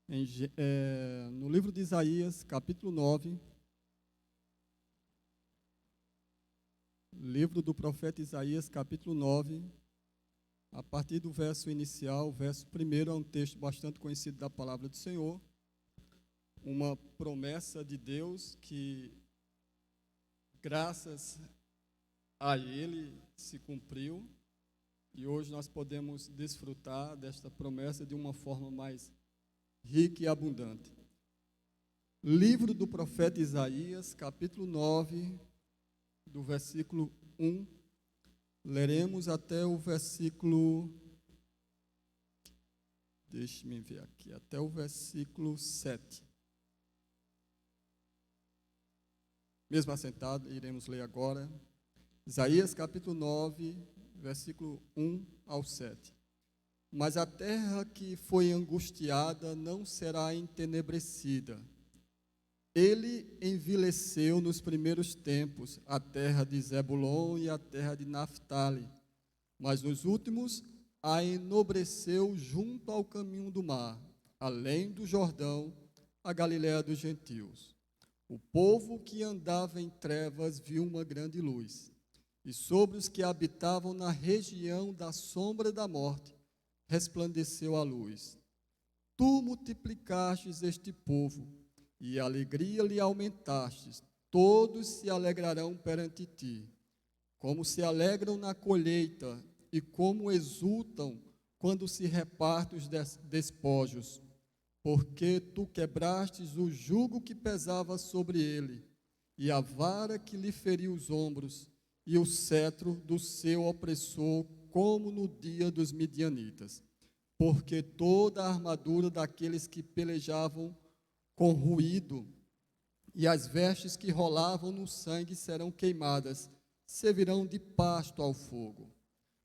No livro de Isaías, capítulo 9, livro do profeta Isaías, capítulo 9, a partir do verso inicial, o verso primeiro é um texto bastante conhecido da palavra do Senhor, uma promessa de Deus que, graças a Ele, se cumpriu, e hoje nós podemos desfrutar desta promessa de uma forma mais rica e abundante. Livro do profeta Isaías, capítulo 9, do versículo 1, leremos até o versículo, deixe-me ver aqui, até o versículo 7. Mesmo assentado, iremos ler agora. Isaías, capítulo 9, versículo 1 ao 7. Mas a terra que foi angustiada não será entenebrecida. Ele envileceu nos primeiros tempos a terra de Zebulon e a terra de Naftali, mas nos últimos a enobreceu junto ao caminho do mar, além do Jordão, a Galiléia dos gentios. O povo que andava em trevas viu uma grande luz, e sobre os que habitavam na região da sombra da morte resplandeceu a luz. Tu multiplicastes este povo, e a alegria lhe aumentastes. Todos se alegrarão perante ti, como se alegram na colheita, e como exultam quando se repartem os despojos. Porque tu quebrastes o jugo que pesava sobre ele, e a vara que lhe feriu os ombros, e o cetro do seu opressor, como no dia dos midianitas. Porque toda a armadura daqueles que pelejavam com ruído, e as vestes que rolavam no sangue serão queimadas, servirão de pasto ao fogo.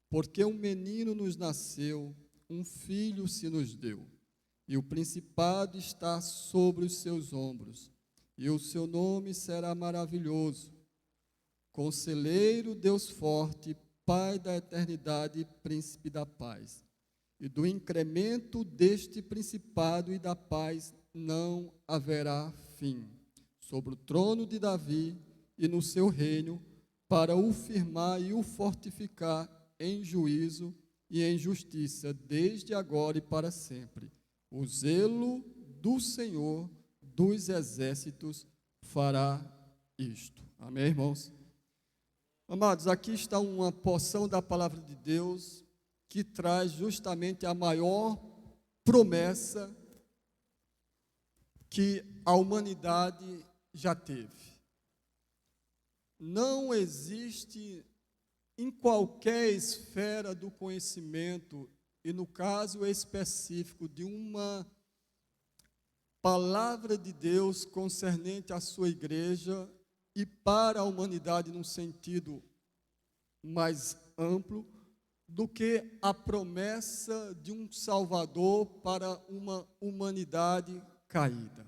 Porque um menino nos nasceu, um filho se nos deu, e o principado está sobre os seus ombros, e o seu nome será maravilhoso, Conselheiro, Deus forte, Pai da eternidade, Príncipe da paz. E do incremento deste principado e da paz não haverá fim, sobre o trono de Davi e no seu reino, para o firmar e o fortificar em juízo e em justiça, desde agora e para sempre. O zelo do Senhor dos exércitos fará isto. Amém, irmãos? Amados, aqui está uma porção da palavra de Deus que traz justamente a maior promessa que a humanidade já teve. Não existe em qualquer esfera do conhecimento, e no caso específico de uma palavra de Deus concernente à sua igreja e para a humanidade num sentido mais amplo, do que a promessa de um Salvador para uma humanidade caída.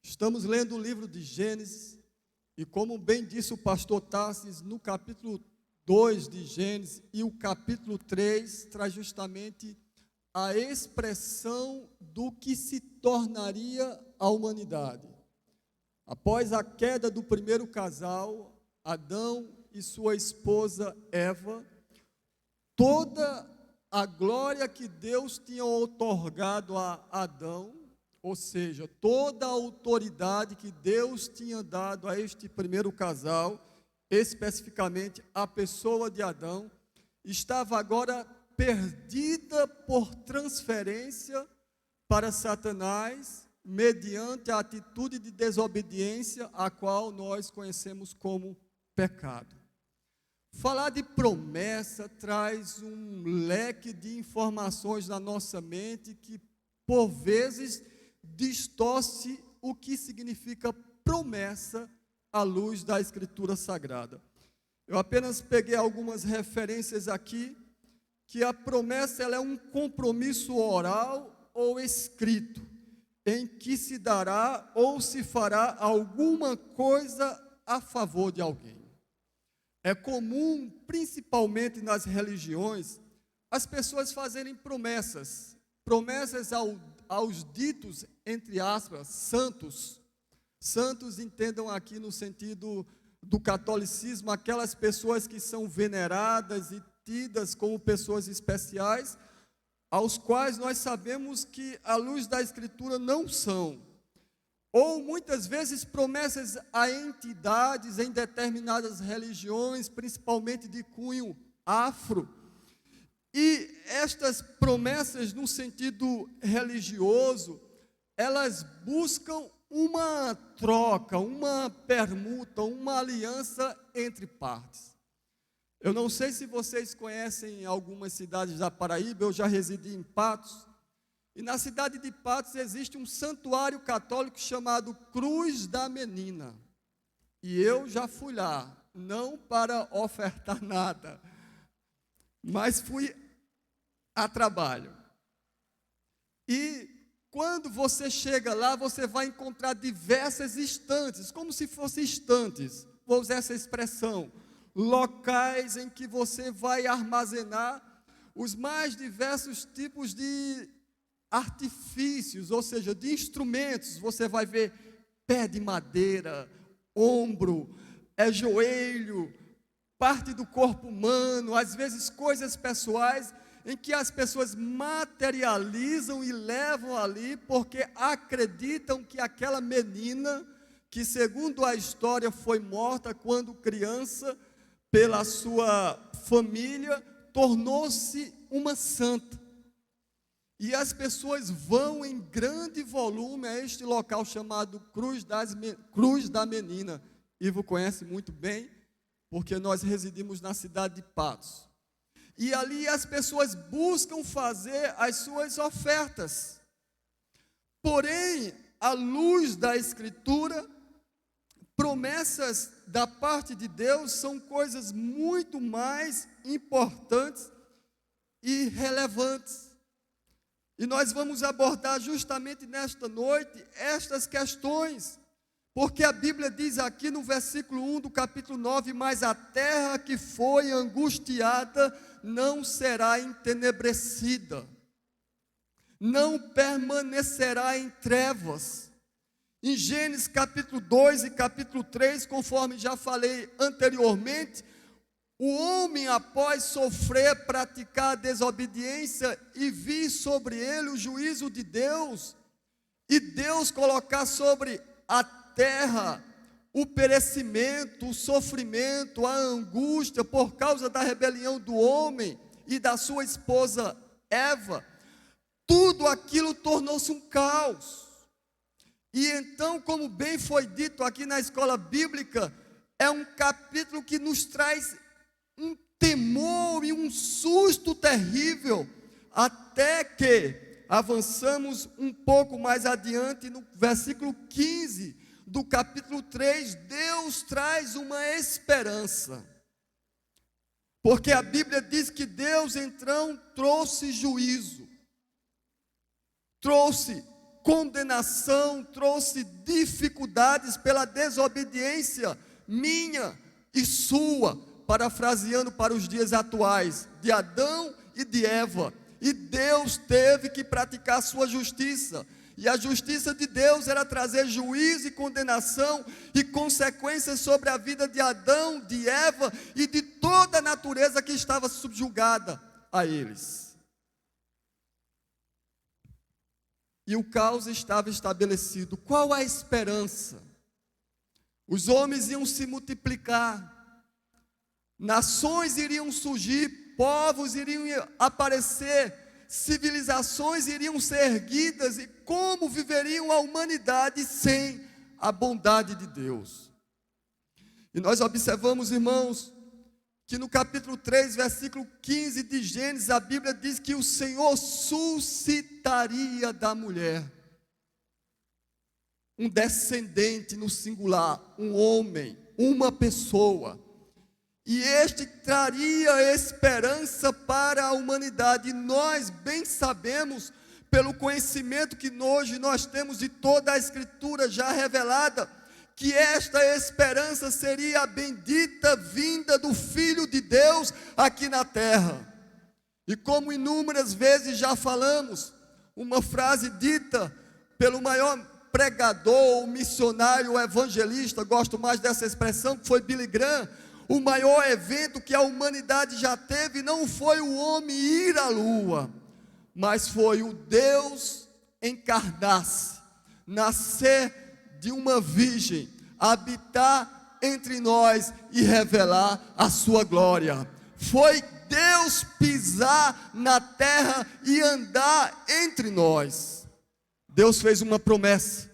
Estamos lendo o livro de Gênesis, e como bem disse o pastor Tarsis, no capítulo 2 de Gênesis e o capítulo 3 traz justamente a expressão do que se tornaria a humanidade. Após a queda do primeiro casal, Adão e sua esposa Eva, toda a glória que Deus tinha outorgado a Adão, ou seja, toda a autoridade que Deus tinha dado a este primeiro casal, especificamente a pessoa de Adão, estava agora perdida por transferência para Satanás, mediante a atitude de desobediência, a qual nós conhecemos como pecado. Falar de promessa traz um leque de informações na nossa mente que, por vezes, distorce o que significa promessa à luz da Escritura Sagrada. Eu apenas peguei algumas referências aqui, que a promessa ela é um compromisso oral ou escrito, em que se dará ou se fará alguma coisa a favor de alguém. É comum, principalmente nas religiões, as pessoas fazerem promessas aos ditos, entre aspas, santos. Santos, entendam aqui no sentido do catolicismo, aquelas pessoas que são veneradas e tidas como pessoas especiais, aos quais nós sabemos que, à luz da Escritura, não são. Ou, muitas vezes, promessas a entidades em determinadas religiões, principalmente de cunho afro. E estas promessas, no sentido religioso, elas buscam uma troca, uma permuta, uma aliança entre partes. Eu não sei se vocês conhecem algumas cidades da Paraíba, eu já residi em Patos, e na cidade de Patos existe um santuário católico chamado Cruz da Menina. E eu já fui lá, não para ofertar nada, mas fui a trabalho. E quando você chega lá, você vai encontrar diversas estantes, como se fossem estantes, vou usar essa expressão, locais em que você vai armazenar os mais diversos tipos de artifícios, ou seja, de instrumentos. Você vai ver pé de madeira, ombro, joelho, parte do corpo humano, às vezes coisas pessoais, em que as pessoas materializam e levam ali, porque acreditam que aquela menina, que segundo a história foi morta quando criança, pela sua família, tornou-se uma santa. E as pessoas vão em grande volume a este local chamado Cruz da Menina. Ivo conhece muito bem, porque nós residimos na cidade de Patos. E ali as pessoas buscam fazer as suas ofertas. Porém, à luz da Escritura, promessas da parte de Deus são coisas muito mais importantes e relevantes. E nós vamos abordar justamente nesta noite estas questões, porque a Bíblia diz aqui no versículo 1 do capítulo 9, mas a terra que foi angustiada não será entenebrecida, não permanecerá em trevas. Em Gênesis capítulo 2 e capítulo 3, conforme já falei anteriormente, o homem, após sofrer, praticar a desobediência e vir sobre ele o juízo de Deus, e Deus colocar sobre a terra o perecimento, o sofrimento, a angústia por causa da rebelião do homem e da sua esposa Eva, tudo aquilo tornou-se um caos. E então, como bem foi dito aqui na escola bíblica, é um capítulo que nos traz um temor e um susto terrível, até que avançamos um pouco mais adiante, no versículo 15 do capítulo 3, Deus traz uma esperança, porque a Bíblia diz que Deus então trouxe juízo, trouxe condenação, trouxe dificuldades pela desobediência minha e sua, parafraseando para os dias atuais, de Adão e de Eva. E Deus teve que praticar a sua justiça, e a justiça de Deus era trazer juízo e condenação e consequências sobre a vida de Adão, de Eva e de toda a natureza que estava subjugada a eles. E o caos estava estabelecido. Qual a esperança? Os homens iam se multiplicar, nações iriam surgir, povos iriam aparecer, civilizações iriam ser erguidas, e como viveriam a humanidade sem a bondade de Deus? E nós observamos, irmãos, que no capítulo 3, versículo 15 de Gênesis, a Bíblia diz que o Senhor suscitaria da mulher um descendente no singular, um homem, uma pessoa, e este traria esperança para a humanidade. E nós bem sabemos, pelo conhecimento que hoje nós temos de toda a Escritura já revelada, que esta esperança seria a bendita vinda do Filho de Deus aqui na terra. E como inúmeras vezes já falamos, Uma frase dita pelo maior pregador, missionário, evangelista, gosto mais dessa expressão, que foi Billy Graham. O maior evento que a humanidade já teve não foi o homem ir à lua, mas foi o Deus encarnar-se, nascer de uma virgem, habitar entre nós e revelar a sua glória. Foi Deus pisar na terra e andar entre nós. Deus fez uma promessa.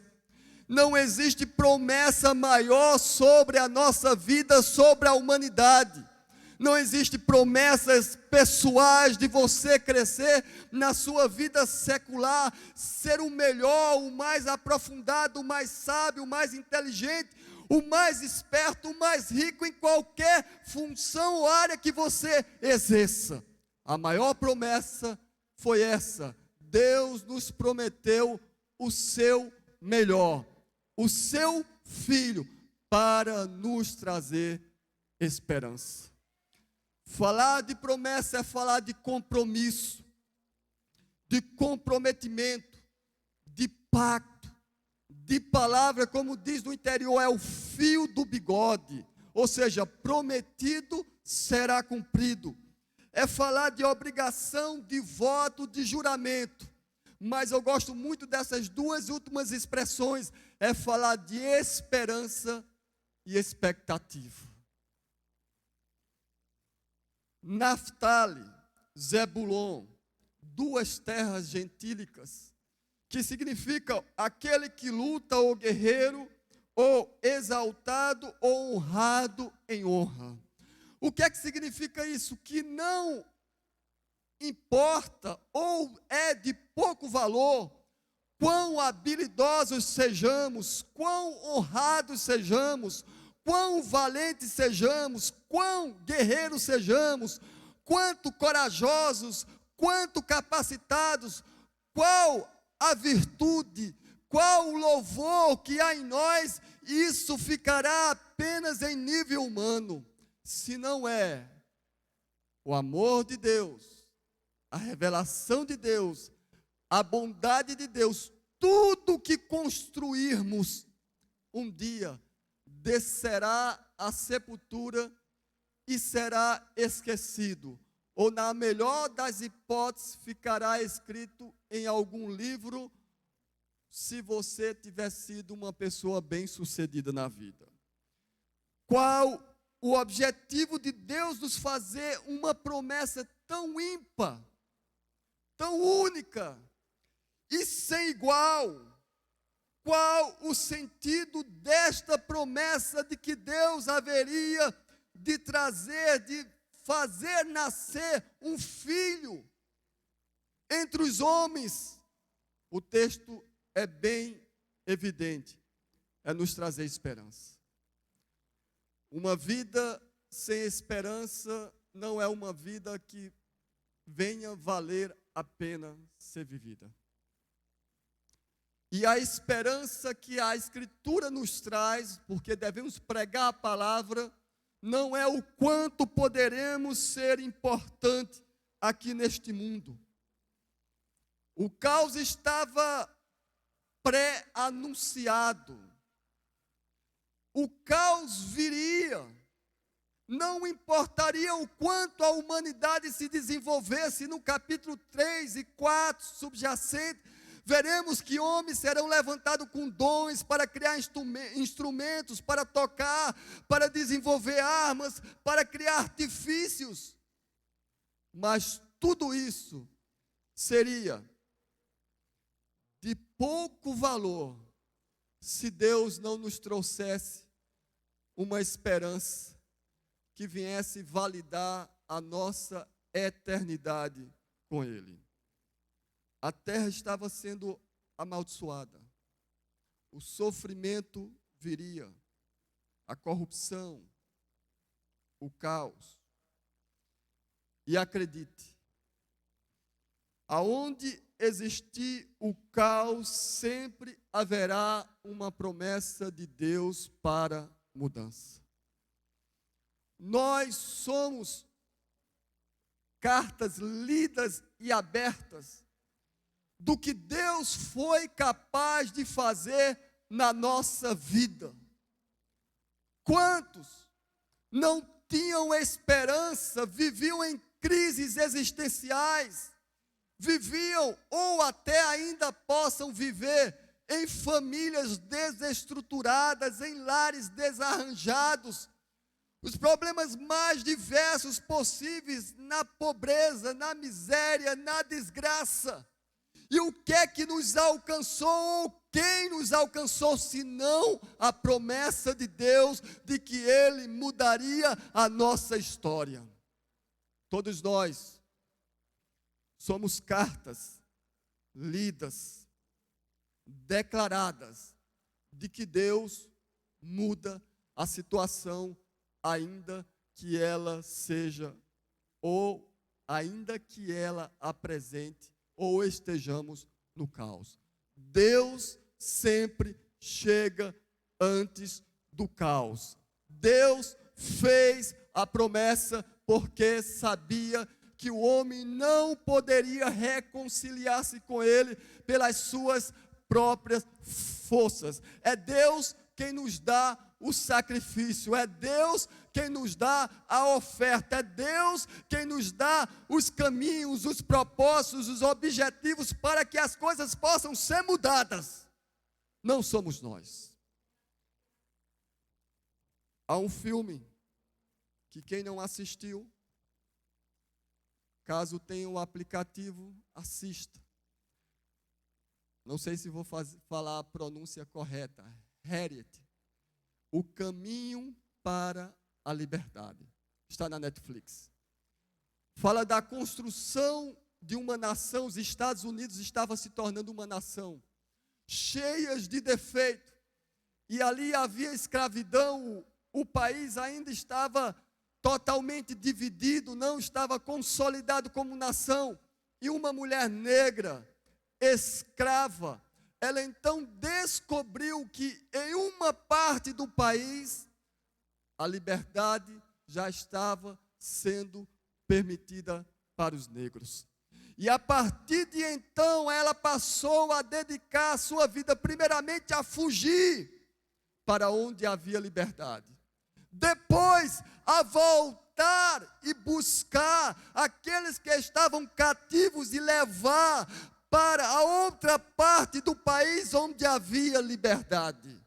Não existe promessa maior sobre a nossa vida, sobre a humanidade. Não existe promessas pessoais de você crescer na sua vida secular, ser o melhor, o mais aprofundado, o mais sábio, o mais inteligente, o mais esperto, o mais rico em qualquer função ou área que você exerça. A maior promessa foi essa: Deus nos prometeu o seu melhor, o seu Filho, para nos trazer esperança. Falar de promessa é falar de compromisso, de comprometimento, de pacto, de palavra, como diz no interior, é o fio do bigode, ou seja, prometido será cumprido. É falar de obrigação, de voto, de juramento. Mas eu gosto muito dessas duas últimas expressões, é falar de esperança e expectativa. Naftali, Zebulon, duas terras gentílicas, que significa aquele que luta ou guerreiro, ou exaltado ou honrado em honra. O que é que significa isso? Que não importa ou é de pouco valor quão habilidosos sejamos, quão honrados sejamos, quão valentes sejamos, quão guerreiros sejamos, quanto corajosos, quanto capacitados, qual a virtude, qual o louvor que há em nós, isso ficará apenas em nível humano, se não é o amor de Deus, a revelação de Deus, a bondade de Deus. Tudo que construirmos um dia descerá à sepultura e será esquecido, ou na melhor das hipóteses ficará escrito em algum livro, se você tiver sido uma pessoa bem-sucedida na vida. Qual o objetivo de Deus nos fazer uma promessa tão ímpar, tão única e sem igual? Qual o sentido desta promessa de que Deus haveria de trazer, de fazer nascer um filho entre os homens? O texto é bem evidente, é nos trazer esperança. Uma vida sem esperança não é uma vida que venha valer a pena ser vivida. E a esperança que a Escritura nos traz, porque devemos pregar a palavra, não é o quanto poderemos ser importante aqui neste mundo. O caos estava pré-anunciado. O caos viria. Não importaria o quanto a humanidade se desenvolvesse. No capítulo 3 e 4, subjacente, veremos que homens serão levantados com dons para criar instrumentos, para tocar, para desenvolver armas, para criar artifícios. Mas tudo isso seria de pouco valor se Deus não nos trouxesse uma esperança que viesse validar a nossa eternidade com Ele. A terra estava sendo amaldiçoada, o sofrimento viria, a corrupção, o caos. E acredite, aonde existir o caos, sempre haverá uma promessa de Deus para mudança. Nós somos cartas lidas e abertas do que Deus foi capaz de fazer na nossa vida. Quantos não tinham esperança, viviam em crises existenciais, viviam ou até ainda possam viver em famílias desestruturadas, em lares desarranjados, os problemas mais diversos possíveis, na pobreza, na miséria, na desgraça. E o que é que nos alcançou, ou quem nos alcançou, senão a promessa de Deus de que Ele mudaria a nossa história? Todos nós somos cartas lidas, declaradas, de que Deus muda a situação, ainda que ela seja, ou ainda que ela apresente, ou estejamos no caos. Deus sempre chega antes do caos. Deus fez a promessa porque sabia que o homem não poderia reconciliar-se com Ele pelas suas próprias forças. É Deus quem nos dá o sacrifício, é Deus quem nos dá a oferta, é Deus quem nos dá os caminhos, os propósitos, os objetivos para que as coisas possam ser mudadas. Não somos nós. Há um filme que quem não assistiu, caso tenha o aplicativo, assista. Não sei se vou falar a pronúncia correta. Harriet, O Caminho para a Liberdade. Está na Netflix. Fala da construção de uma nação. Os Estados Unidos estavam se tornando uma nação cheias de defeito. E ali havia escravidão. O país ainda estava totalmente dividido, não estava consolidado como nação. E uma mulher negra, escrava, ela então descobriu que em uma parte do país a liberdade já estava sendo permitida para os negros. E a partir de então ela passou a dedicar a sua vida primeiramente a fugir para onde havia liberdade. Depois a voltar e buscar aqueles que estavam cativos e levar para a outra parte do país onde havia liberdade,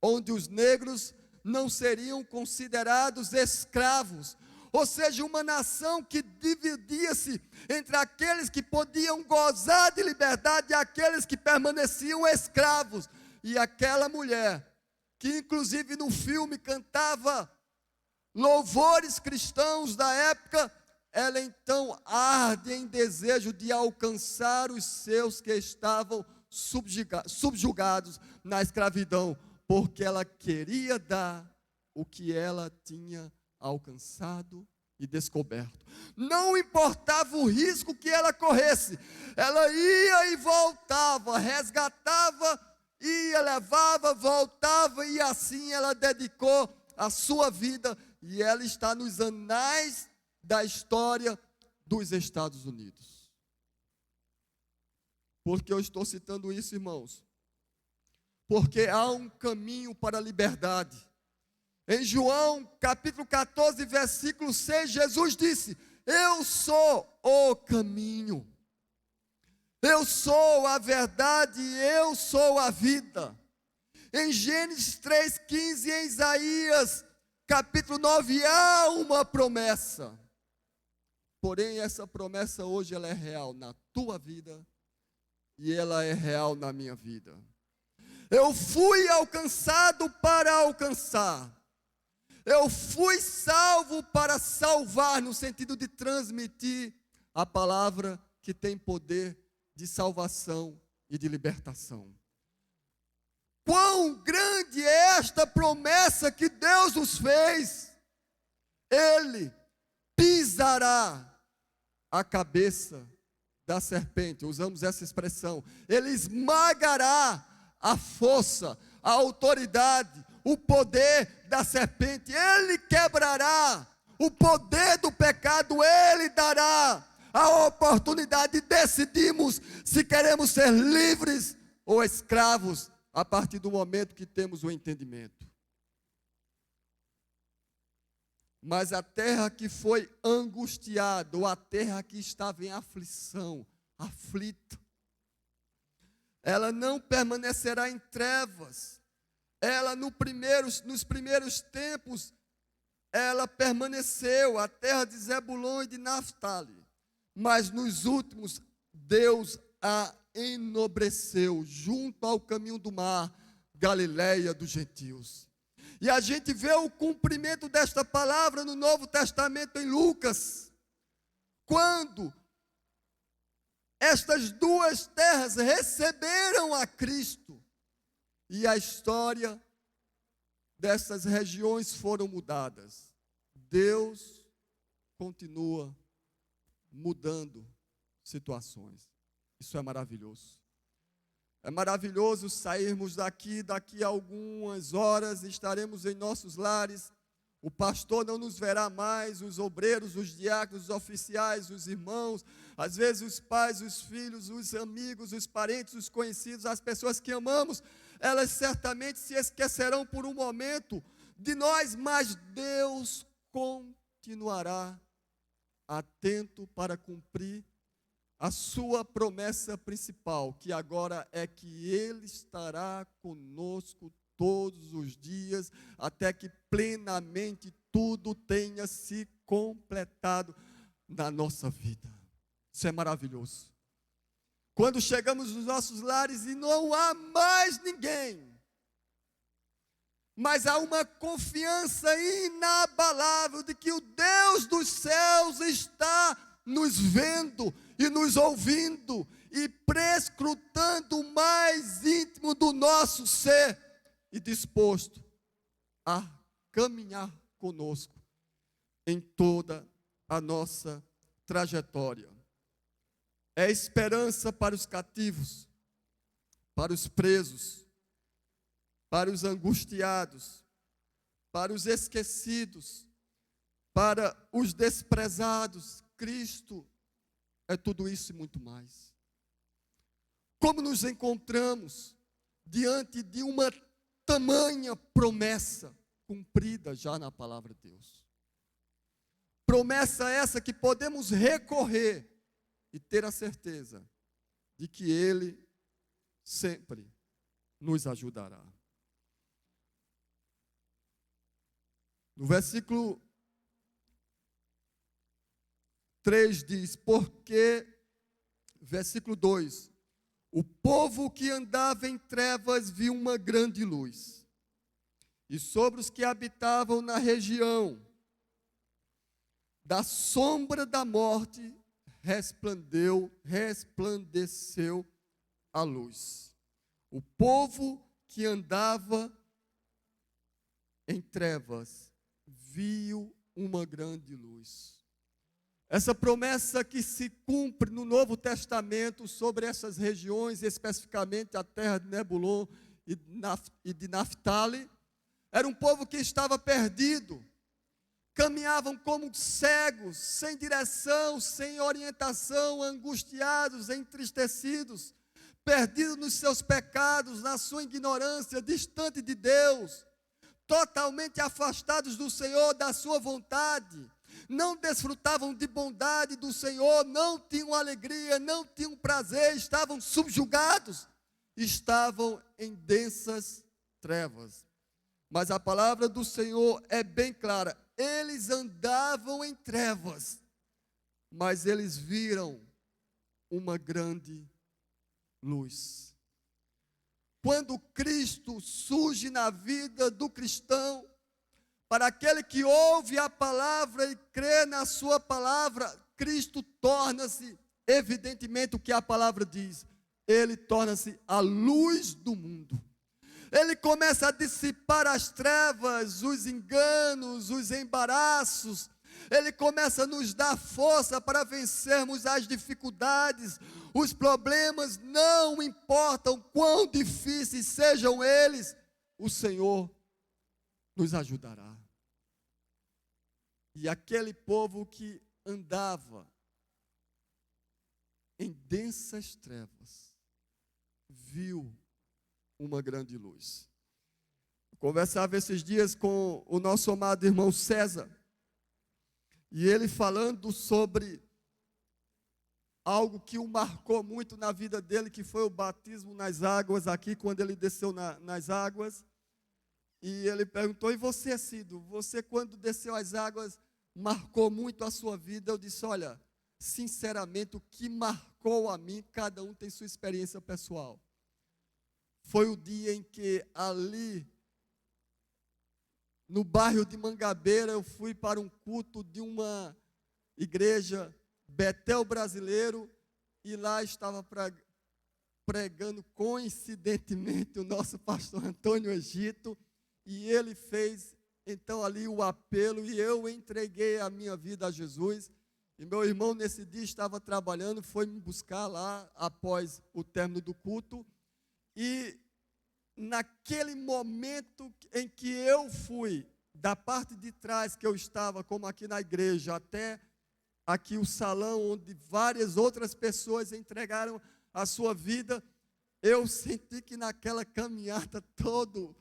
onde os negros não seriam considerados escravos, ou seja, uma nação que dividia-se entre aqueles que podiam gozar de liberdade e aqueles que permaneciam escravos. E aquela mulher, que inclusive no filme cantava louvores cristãos da época, ela então arde em desejo de alcançar os seus que estavam subjugados na escravidão, porque ela queria dar o que ela tinha alcançado e descoberto. Não importava o risco que ela corresse, ela ia e voltava, resgatava, ia, levava, voltava, e assim ela dedicou a sua vida, e ela está nos anais da história dos Estados Unidos. Por que eu estou citando isso, irmãos? Porque há um caminho para a liberdade. Em João, capítulo 14, versículo 6, Jesus disse: eu sou o caminho, eu sou a verdade, eu sou a vida. Em Gênesis 3,15, em Isaías, capítulo 9, há uma promessa. Porém, essa promessa hoje ela é real na tua vida e ela é real na minha vida. Eu fui alcançado para alcançar. Eu fui salvo para salvar, no sentido de transmitir a palavra que tem poder de salvação e de libertação. Quão grande é esta promessa que Deus nos fez! Ele pisará a cabeça da serpente, usamos essa expressão. Ele esmagará a força, a autoridade, o poder da serpente. Ele quebrará o poder do pecado, ele dará a oportunidade de decidirmos se queremos ser livres ou escravos a partir do momento que temos o entendimento. Mas a terra que foi angustiada, ou a terra que estava em aflição, aflita, ela não permanecerá em trevas. Ela nos primeiros tempos, ela permaneceu, a terra de Zebulon e de Naftali. Mas nos últimos, Deus a enobreceu junto ao caminho do mar, Galileia dos gentios. E a gente vê o cumprimento desta palavra no Novo Testamento em Lucas, quando estas duas terras receberam a Cristo, e a história dessas regiões foram mudadas. Deus continua mudando situações. Isso é maravilhoso. É maravilhoso sairmos daqui a algumas horas, estaremos em nossos lares, o pastor não nos verá mais, os obreiros, os diáconos, os oficiais, os irmãos, às vezes os pais, os filhos, os amigos, os parentes, os conhecidos, as pessoas que amamos, elas certamente se esquecerão por um momento de nós, mas Deus continuará atento para cumprir a sua promessa principal, que agora é que Ele estará conosco todos os dias, até que plenamente tudo tenha se completado na nossa vida. Isso é maravilhoso. Quando chegamos nos nossos lares e não há mais ninguém, mas há uma confiança inabalável de que o Deus dos céus está nos vendo e nos ouvindo e prescrutando o mais íntimo do nosso ser e disposto a caminhar conosco em toda a nossa trajetória. É esperança para os cativos, para os presos, para os angustiados, para os esquecidos, para os desprezados. Cristo é tudo isso e muito mais. Como nos encontramos diante de uma tamanha promessa cumprida já na palavra de Deus? Promessa essa que podemos recorrer e ter a certeza de que Ele sempre nos ajudará. No versículo 3 diz, porque, versículo 2, o povo que andava em trevas viu uma grande luz, e sobre os que habitavam na região da sombra da morte resplandeceu a luz. O povo que andava em trevas viu uma grande luz. Essa promessa que se cumpre no Novo Testamento sobre essas regiões, especificamente a terra de Nebulon e de Naftali, era um povo que estava perdido, caminhavam como cegos, sem direção, sem orientação, angustiados, entristecidos, perdidos nos seus pecados, na sua ignorância, distante de Deus, totalmente afastados do Senhor, da sua vontade. Não desfrutavam de bondade do Senhor, não tinham alegria, não tinham prazer, estavam subjugados, estavam em densas trevas. Mas a palavra do Senhor é bem clara, eles andavam em trevas, mas eles viram uma grande luz. Quando Cristo surge na vida do cristão, para aquele que ouve a palavra e crê na sua palavra, Cristo torna-se, evidentemente o que a palavra diz, Ele torna-se a luz do mundo. Ele começa a dissipar as trevas, os enganos, os embaraços. Ele começa a nos dar força para vencermos as dificuldades. Os problemas, não importam quão difíceis sejam eles, o Senhor nos ajudará. E aquele povo que andava em densas trevas, viu uma grande luz. Conversava esses dias com o nosso amado irmão César, e ele falando sobre algo que o marcou muito na vida dele, que foi o batismo nas águas aqui, quando ele desceu nas águas. E ele perguntou: e você, Cido, você quando desceu as águas, marcou muito a sua vida? Eu disse: olha, sinceramente, o que marcou a mim, cada um tem sua experiência pessoal. Foi o dia em que ali, no bairro de Mangabeira, eu fui para um culto de uma igreja Betel brasileiro, e lá estava pregando coincidentemente o nosso pastor Antônio Egito, e ele fez então ali o apelo, e eu entreguei a minha vida a Jesus. E meu irmão nesse dia estava trabalhando, foi me buscar lá após o término do culto, e naquele momento em que eu fui da parte de trás que eu estava, como aqui na igreja, até aqui o salão onde várias outras pessoas entregaram a sua vida, eu senti que naquela caminhada todo,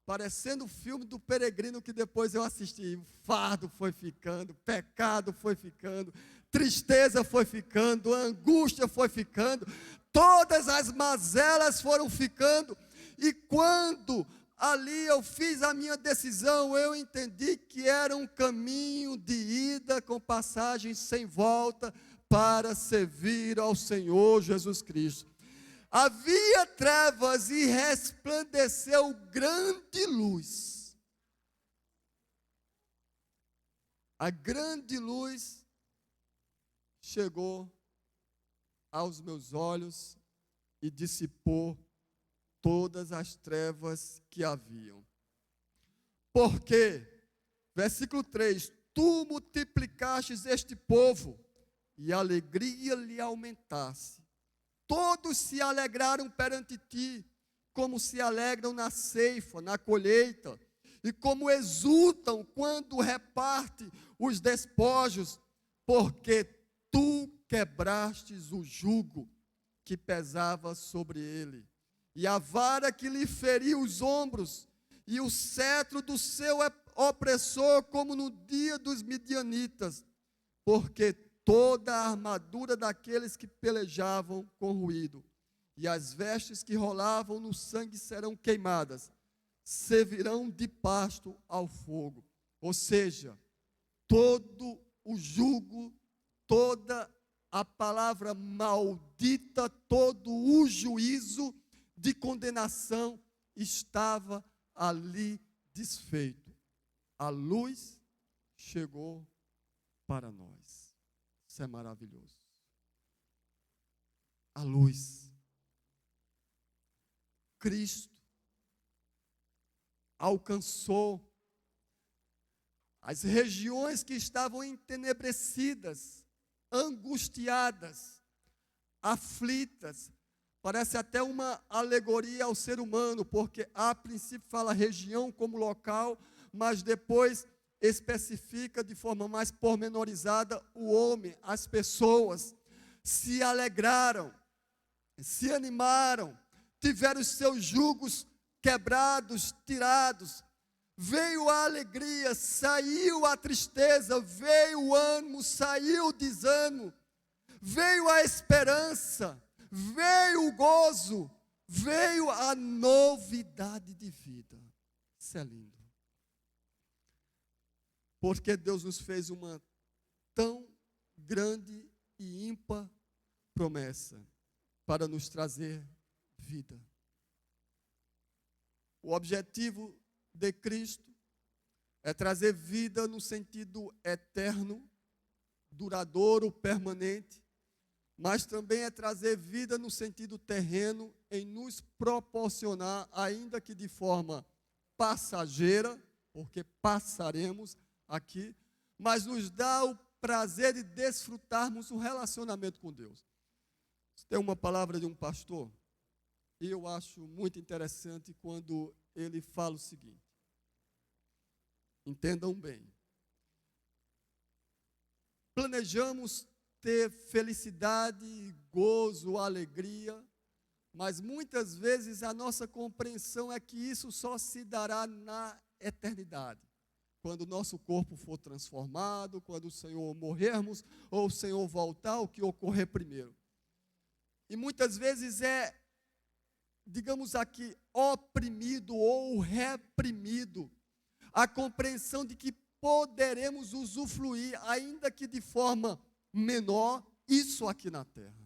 parecendo o filme do Peregrino que depois eu assisti, o fardo foi ficando, pecado foi ficando, tristeza foi ficando, angústia foi ficando, todas as mazelas foram ficando, e quando ali eu fiz a minha decisão, eu entendi que era um caminho de ida com passagem sem volta para servir ao Senhor Jesus Cristo. Havia trevas e resplandeceu grande luz. A grande luz chegou aos meus olhos e dissipou todas as trevas que haviam. Porque, versículo 3, tu multiplicastes este povo, e a alegria lhe aumentasse. Todos se alegraram perante ti, como se alegram na ceifa, na colheita, e como exultam quando reparte os despojos, porque tu quebrastes o jugo que pesava sobre ele, e a vara que lhe feria os ombros, e o cetro do seu opressor, como no dia dos midianitas, porque toda a armadura daqueles que pelejavam com ruído, e as vestes que rolavam no sangue serão queimadas, servirão de pasto ao fogo. Ou seja, todo o jugo, toda a palavra maldita, todo o juízo de condenação estava ali desfeito. A luz chegou para nós. Isso é maravilhoso. A luz. Cristo alcançou as regiões que estavam entenebrecidas, angustiadas, aflitas. Parece até uma alegoria ao ser humano, porque a princípio fala região como local, mas depois especifica de forma mais pormenorizada o homem, as pessoas se alegraram, se animaram, tiveram os seus jugos quebrados, tirados, veio a alegria, saiu a tristeza, veio o ânimo, saiu o desânimo, veio a esperança, veio o gozo, veio a novidade de vida. Isso é lindo. Porque Deus nos fez uma tão grande e ímpar promessa para nos trazer vida. O objetivo de Cristo é trazer vida no sentido eterno, duradouro, permanente, mas também é trazer vida no sentido terreno, em nos proporcionar, ainda que de forma passageira, porque passaremos aqui, mas nos dá o prazer de desfrutarmos um relacionamento com Deus. Tem uma palavra de um pastor, e eu acho muito interessante quando ele fala o seguinte. Entendam bem. Planejamos ter felicidade, gozo, alegria, mas muitas vezes a nossa compreensão é que isso só se dará na eternidade, quando o nosso corpo for transformado, quando o Senhor morrermos, ou o Senhor voltar, o que ocorrer primeiro. E muitas vezes digamos aqui, oprimido ou reprimido a compreensão de que poderemos usufruir, ainda que de forma menor, isso aqui na terra.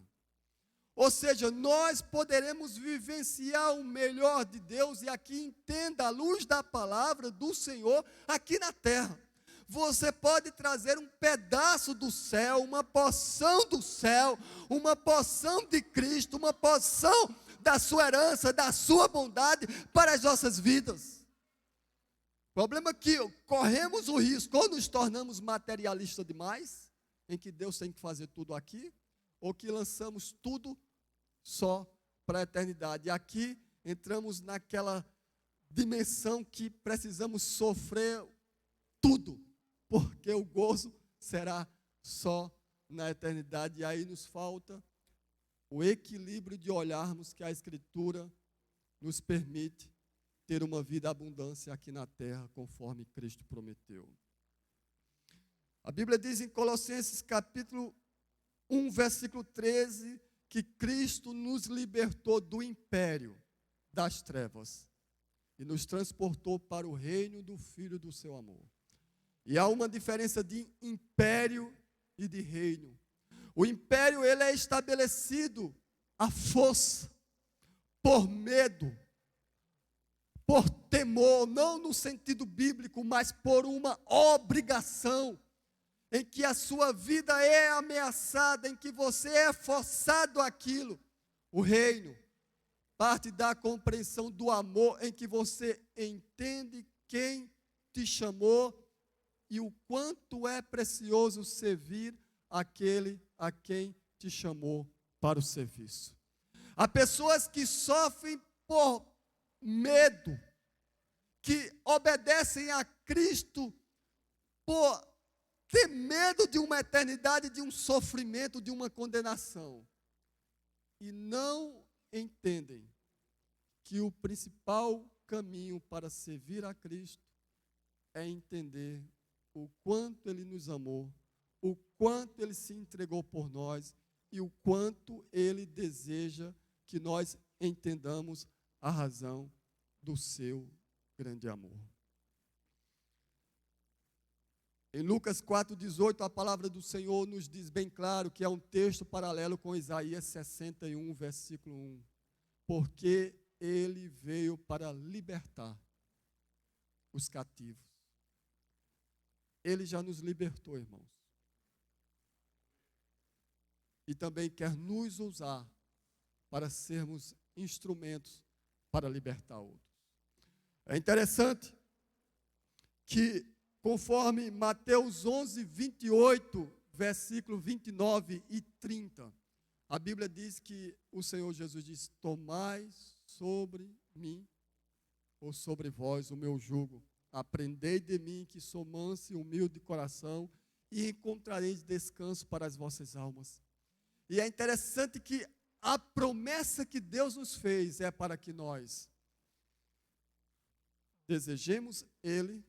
Ou seja, nós poderemos vivenciar o melhor de Deus, e aqui entenda a luz da palavra do Senhor aqui na terra. Você pode trazer um pedaço do céu, uma porção do céu, uma porção de Cristo, uma porção da sua herança, da sua bondade para as nossas vidas. O problema é que corremos o risco, ou nos tornamos materialistas demais, em que Deus tem que fazer tudo aqui, ou que lançamos tudo só para a eternidade. E aqui entramos naquela dimensão que precisamos sofrer tudo, porque o gozo será só na eternidade. E aí nos falta o equilíbrio de olharmos que a Escritura nos permite ter uma vida abundância aqui na terra, conforme Cristo prometeu. A Bíblia diz em Colossenses capítulo 1, versículo 13, que Cristo nos libertou do império das trevas e nos transportou para o reino do Filho do seu amor. E há uma diferença de império e de reino. O império, ele é estabelecido à força, por medo, por temor, não no sentido bíblico, mas por uma obrigação, em que a sua vida é ameaçada, em que você é forçado àquilo. O reino parte da compreensão do amor, em que você entende quem te chamou e o quanto é precioso servir aquele a quem te chamou para o serviço. Há pessoas que sofrem por medo, que obedecem a Cristo por ter medo de uma eternidade, de um sofrimento, de uma condenação. E não entendem que o principal caminho para servir a Cristo é entender o quanto Ele nos amou, o quanto Ele se entregou por nós e o quanto Ele deseja que nós entendamos a razão do seu grande amor. Em Lucas 4,18, a palavra do Senhor nos diz bem claro que é um texto paralelo com Isaías 61, versículo 1. Porque Ele veio para libertar os cativos. Ele já nos libertou, irmãos. E também quer nos usar para sermos instrumentos para libertar outros. É interessante que, conforme Mateus 11, 28, versículo 29 e 30, a Bíblia diz que o Senhor Jesus diz: tomai sobre mim, ou sobre vós, o meu jugo. Aprendei de mim, que sou manso e humilde de coração, e encontrareis descanso para as vossas almas. E é interessante que a promessa que Deus nos fez é para que nós desejemos Ele,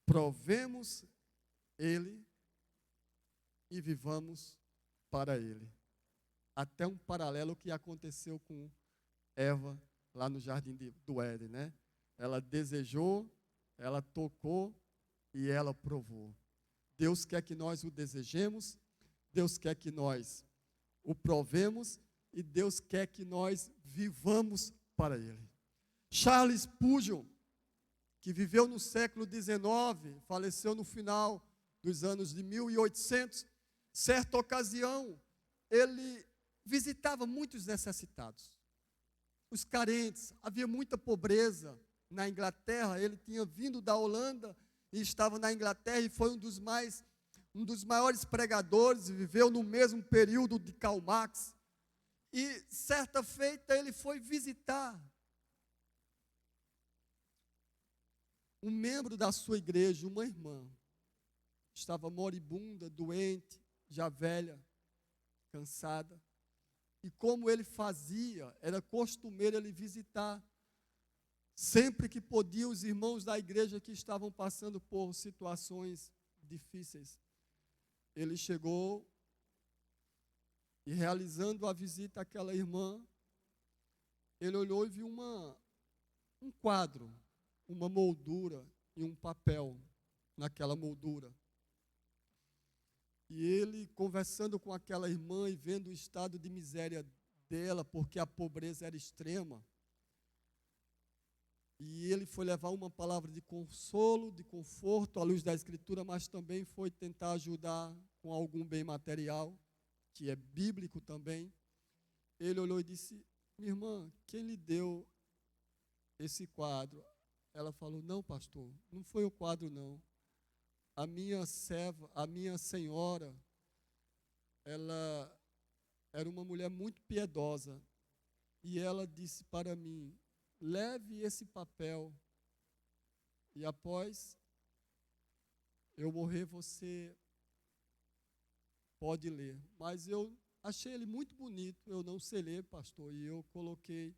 provemos Ele e vivamos para Ele. Até um paralelo que aconteceu com Eva lá no jardim do Éden, né? Ela desejou, ela tocou e ela provou. Deus quer que nós o desejemos, Deus quer que nós o provemos e Deus quer que nós vivamos para Ele. Charles Spurgeon, que viveu no século XIX, faleceu no final dos anos de 1800, certa ocasião, ele visitava muitos necessitados, os carentes, havia muita pobreza na Inglaterra. Ele tinha vindo da Holanda e estava na Inglaterra e foi um dos maiores pregadores, viveu no mesmo período de Karl Marx. E certa feita ele foi visitar um membro da sua igreja, uma irmã, estava moribunda, doente, já velha, cansada. E como ele fazia, era costumeiro ele visitar, sempre que podia, os irmãos da igreja que estavam passando por situações difíceis. Ele chegou e, realizando a visita àquela irmã, ele olhou e viu um quadro, uma moldura e um papel naquela moldura. E ele, conversando com aquela irmã e vendo o estado de miséria dela, porque a pobreza era extrema, e ele foi levar uma palavra de consolo, de conforto, à luz da Escritura, mas também foi tentar ajudar com algum bem material, que é bíblico também. Ele olhou e disse: minha irmã, quem lhe deu esse quadro? Ela falou: não, pastor, não foi o quadro, não. A minha serva, a minha senhora, ela era uma mulher muito piedosa, e ela disse para mim: leve esse papel, e após eu morrer, você pode ler. Mas eu achei ele muito bonito, eu não sei ler, pastor, e eu coloquei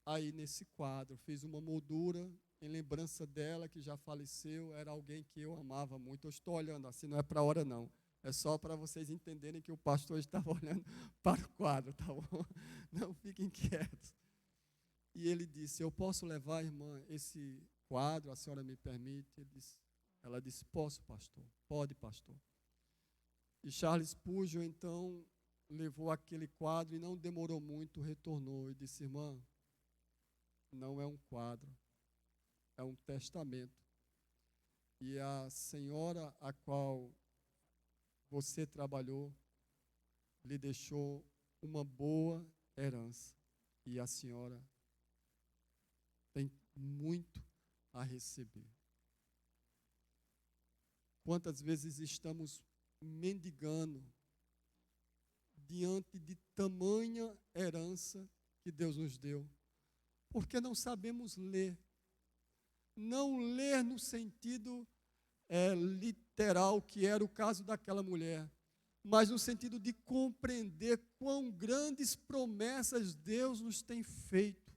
aí nesse quadro, fiz uma moldura em lembrança dela, que já faleceu, era alguém que eu amava muito. Eu estou olhando assim, não é para a hora não, é só para vocês entenderem que o pastor estava olhando para o quadro, tá bom? Não fiquem quietos. E ele disse: eu posso levar, irmã, esse quadro, a senhora me permite? Ela disse: posso, pastor, pode, pastor. E Charles Spurgeon, então, levou aquele quadro e não demorou muito, retornou e disse: irmã, não é um quadro, é um testamento. E a senhora a qual você trabalhou lhe deixou uma boa herança. E a senhora tem muito a receber. Quantas vezes estamos mendigando diante de tamanha herança que Deus nos deu, porque não sabemos ler. Não ler no sentido literal, que era o caso daquela mulher, mas no sentido de compreender quão grandes promessas Deus nos tem feito,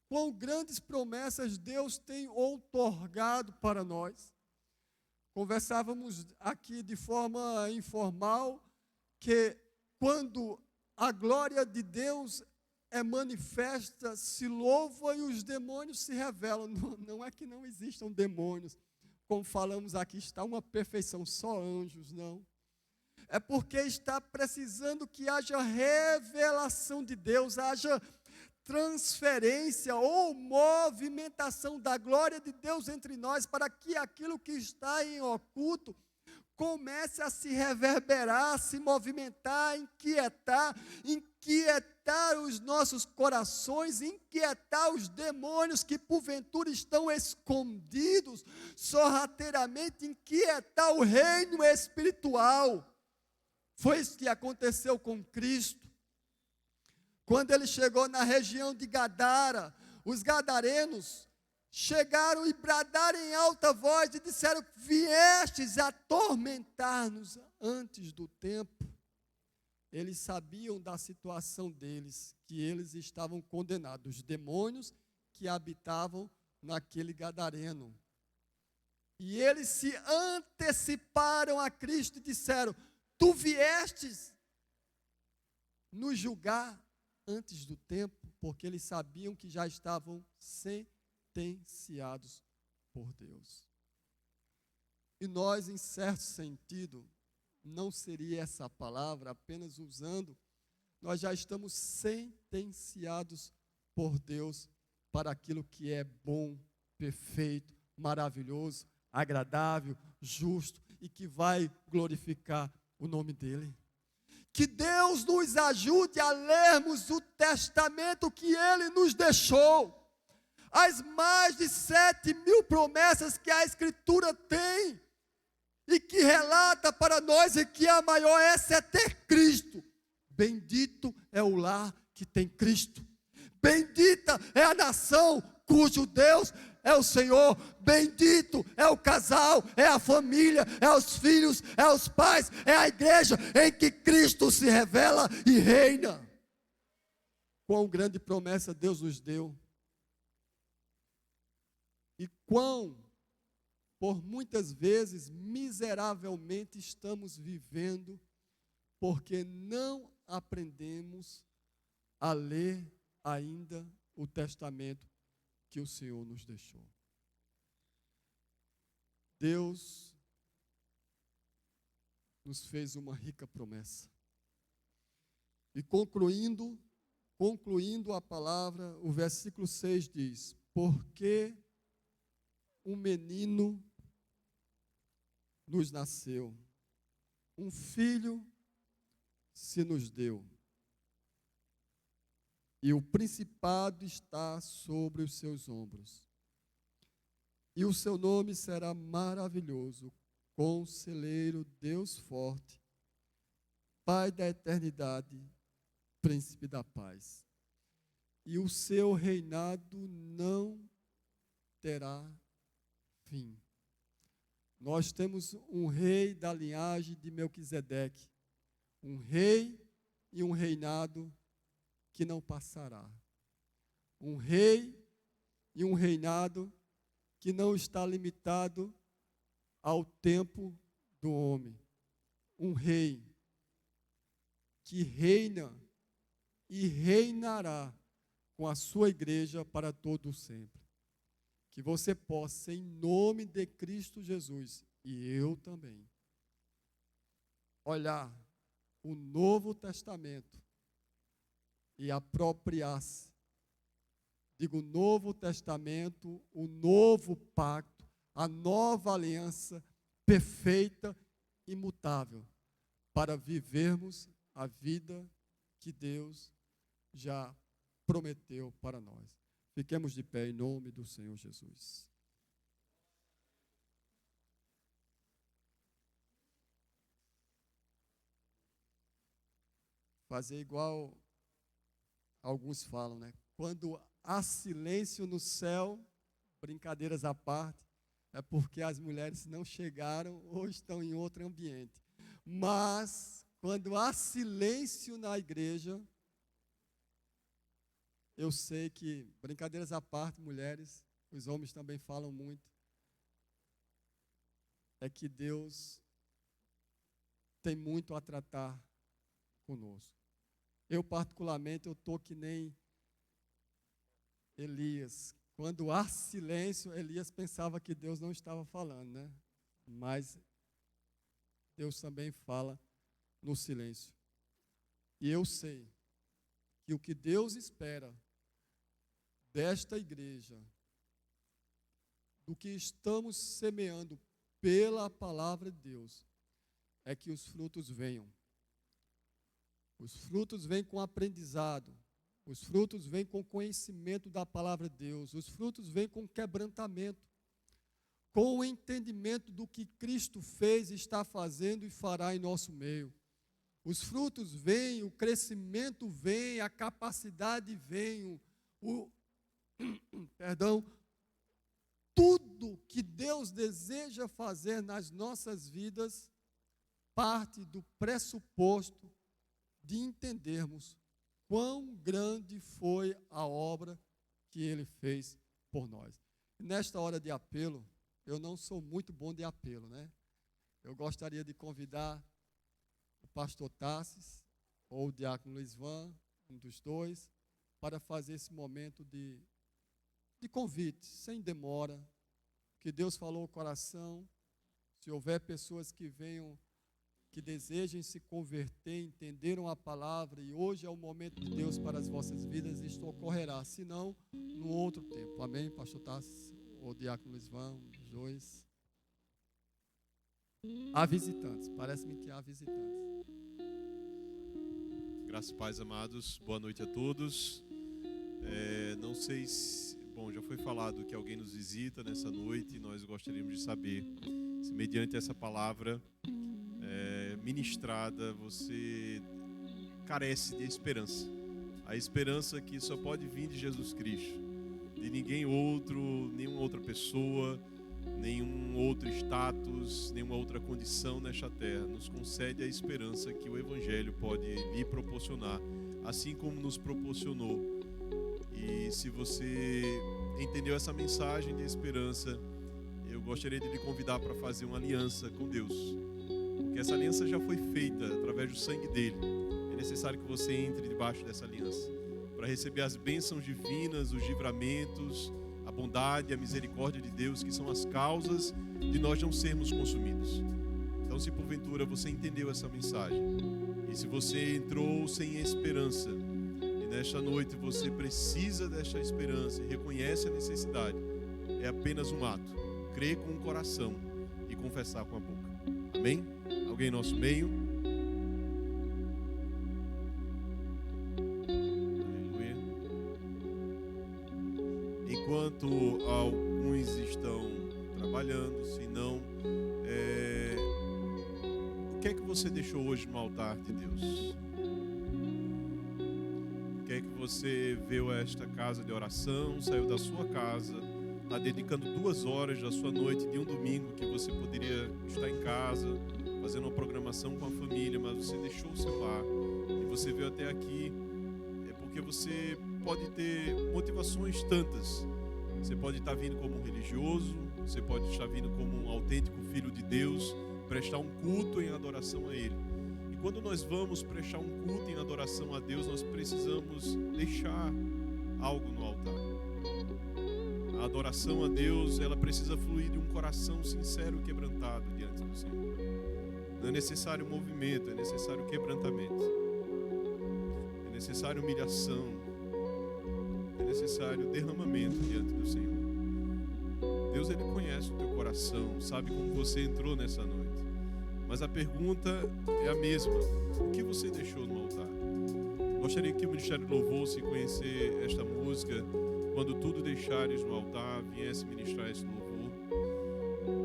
quão grandes promessas Deus tem outorgado para nós. Conversávamos aqui de forma informal que quando a glória de Deus é manifesta, se louva e os demônios se revelam. Não é que não existam demônios, como falamos aqui, está uma perfeição, só anjos, não. É porque está precisando que haja revelação de Deus, haja transferência ou movimentação da glória de Deus entre nós, para que aquilo que está em oculto comece a se reverberar, a se movimentar, inquietar os nossos corações, inquietar os demônios que porventura estão escondidos, sorrateiramente inquietar o reino espiritual. Foi isso que aconteceu com Cristo. Quando ele chegou na região de Gadara, os gadarenos chegaram e bradaram em alta voz e disseram: viestes atormentar-nos antes do tempo. Eles sabiam da situação deles, que eles estavam condenados, os demônios que habitavam naquele gadareno. E eles se anteciparam a Cristo e disseram: tu viestes nos julgar antes do tempo, porque eles sabiam que já estavam sentenciados por Deus. E nós, em certo sentido, não seria essa palavra, apenas usando, nós já estamos sentenciados por Deus para aquilo que é bom, perfeito, maravilhoso, agradável, justo e que vai glorificar o nome dEle. Que Deus nos ajude a lermos o testamento que Ele nos deixou. As mais de 7.000 promessas que a Escritura tem e que relata para nós, e que a maior essa é ter Cristo. Bendito é o lar que tem Cristo. Bendita é a nação cujo Deus é o Senhor, bendito é o casal, é a família, é os filhos, é os pais, é a igreja em que Cristo se revela e reina. Quão grande promessa Deus nos deu. E quão, por muitas vezes, miseravelmente estamos vivendo, porque não aprendemos a ler ainda o testamento que o Senhor nos deixou. Deus nos fez uma rica promessa. E concluindo a palavra, o versículo 6 diz: porque um menino nos nasceu, um filho se nos deu, e o principado está sobre os seus ombros. E o seu nome será maravilhoso, Conselheiro, Deus forte, Pai da eternidade, Príncipe da paz. E o seu reinado não terá fim. Nós temos um rei da linhagem de Melquisedeque, um rei e um reinado que não passará. Um rei e um reinado que não está limitado ao tempo do homem. Um rei que reina e reinará com a sua igreja para todo sempre. Que você possa, em nome de Cristo Jesus, e eu também, olhar o Novo Testamento e apropriar-se. Digo, o Novo Testamento, o novo pacto, a nova aliança perfeita, imutável, para vivermos a vida que Deus já prometeu para nós. Fiquemos de pé em nome do Senhor Jesus. Fazer igual alguns falam, né? Quando há silêncio no céu, brincadeiras à parte, é porque as mulheres não chegaram ou estão em outro ambiente. Mas, quando há silêncio na igreja, eu sei que, brincadeiras à parte, mulheres, os homens também falam muito, é que Deus tem muito a tratar conosco. Eu, particularmente, eu estou que nem Elias. Quando há silêncio, Elias pensava que Deus não estava falando, né? Mas Deus também fala no silêncio. E eu sei que o que Deus espera desta igreja, do que estamos semeando pela palavra de Deus, é que os frutos venham. Os frutos vêm com aprendizado. Os frutos vêm com conhecimento da palavra de Deus. Os frutos vêm com quebrantamento, com o entendimento do que Cristo fez, está fazendo e fará em nosso meio. Os frutos vêm, o crescimento vem, a capacidade vem, tudo que Deus deseja fazer nas nossas vidas parte do pressuposto de entendermos quão grande foi a obra que Ele fez por nós. E nesta hora de apelo, eu não sou muito bom de apelo, né? Eu gostaria de convidar o pastor Tassis ou o diácono Luizvan, um dos dois, para fazer esse momento de convite, sem demora, que Deus falou o coração. Se houver pessoas que venham, que desejem se converter, entenderam a palavra, e hoje é o momento de Deus para as vossas vidas, isto ocorrerá, se não, no outro tempo. Amém, pastor Tassis ou diácono Luizvan, os dois. Há visitantes, parece-me que há visitantes. Graças e paz, amados, boa noite a todos. Não sei se, já foi falado que alguém nos visita nessa noite, e nós gostaríamos de saber se mediante essa palavra ministrada, você carece de esperança. A esperança que só pode vir de Jesus Cristo. de ninguém outro, nenhuma outra pessoa, nenhum outro status, nenhuma outra condição nesta terra. Nos concede a esperança que o Evangelho pode lhe proporcionar, assim como nos proporcionou. E se você entendeu essa mensagem de esperança, eu gostaria de lhe convidar para fazer uma aliança com Deus, porque essa aliança já foi feita através do sangue dele. É necessário que você entre debaixo dessa aliança para receber as bênçãos divinas, os livramentos, a bondade e a misericórdia de Deus, que são as causas de nós não sermos consumidos. Então, se porventura você entendeu essa mensagem, e se você entrou sem esperança, e nesta noite você precisa desta esperança e reconhece a necessidade, é apenas um ato: crer com o coração e confessar com a boca. Amém? Alguém em nosso meio? Aleluia. Enquanto alguns estão trabalhando, se não, o que é que você deixou hoje no altar de Deus? O que é que você veio a esta casa de oração, saiu da sua casa, está dedicando 2 horas da sua noite de um domingo que você poderia estar em casa, fazendo uma programação com a família, mas você deixou o seu lar e você veio até aqui, é porque você pode ter motivações tantas. Você pode estar vindo como um religioso, você pode estar vindo como um autêntico filho de Deus, prestar um culto em adoração a Ele. E quando nós vamos prestar um culto em adoração a Deus, nós precisamos deixar algo no altar. A adoração a Deus, ela precisa fluir de um coração sincero e quebrantado diante do Senhor. Não é necessário movimento, é necessário quebrantamento. É necessário humilhação. É necessário derramamento diante do Senhor. Deus, Ele conhece o teu coração, sabe como você entrou nessa noite. Mas a pergunta é a mesma: o que você deixou no altar? Gostaria que o Ministério do Louvor, se conhecer esta música, quando tudo deixares no altar, viesse ministrar esse louvor.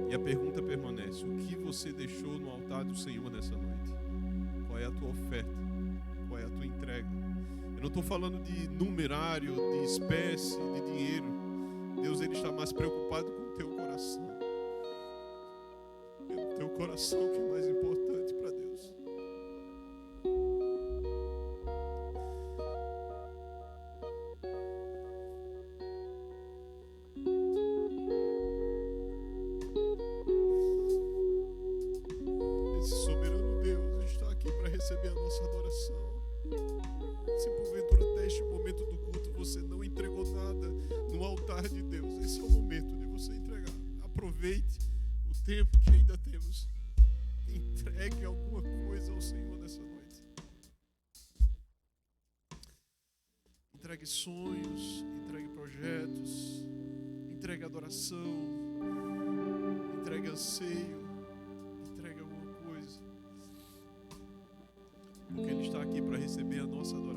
E a pergunta permanece: o que você deixou no altar do Senhor nessa noite? Qual é a tua oferta? Qual é a tua entrega? Eu não estou falando de numerário, de espécie, de dinheiro. Deus, Ele está mais preocupado com o teu coração. É o teu coração que é mais importante para Deus. Esse soberano Deus está aqui para receber a nossa adoração. Se porventura até este momento do culto você não entregou nada no altar de Deus, esse é o momento de você entregar. Aproveite o tempo que ainda temos. Entregue alguma coisa ao Senhor nessa noite. Entregue sonhos, entregue projetos, entregue adoração, entregue anseio, entregue alguma coisa. Porque Ele está aqui para receber a nossa adoração.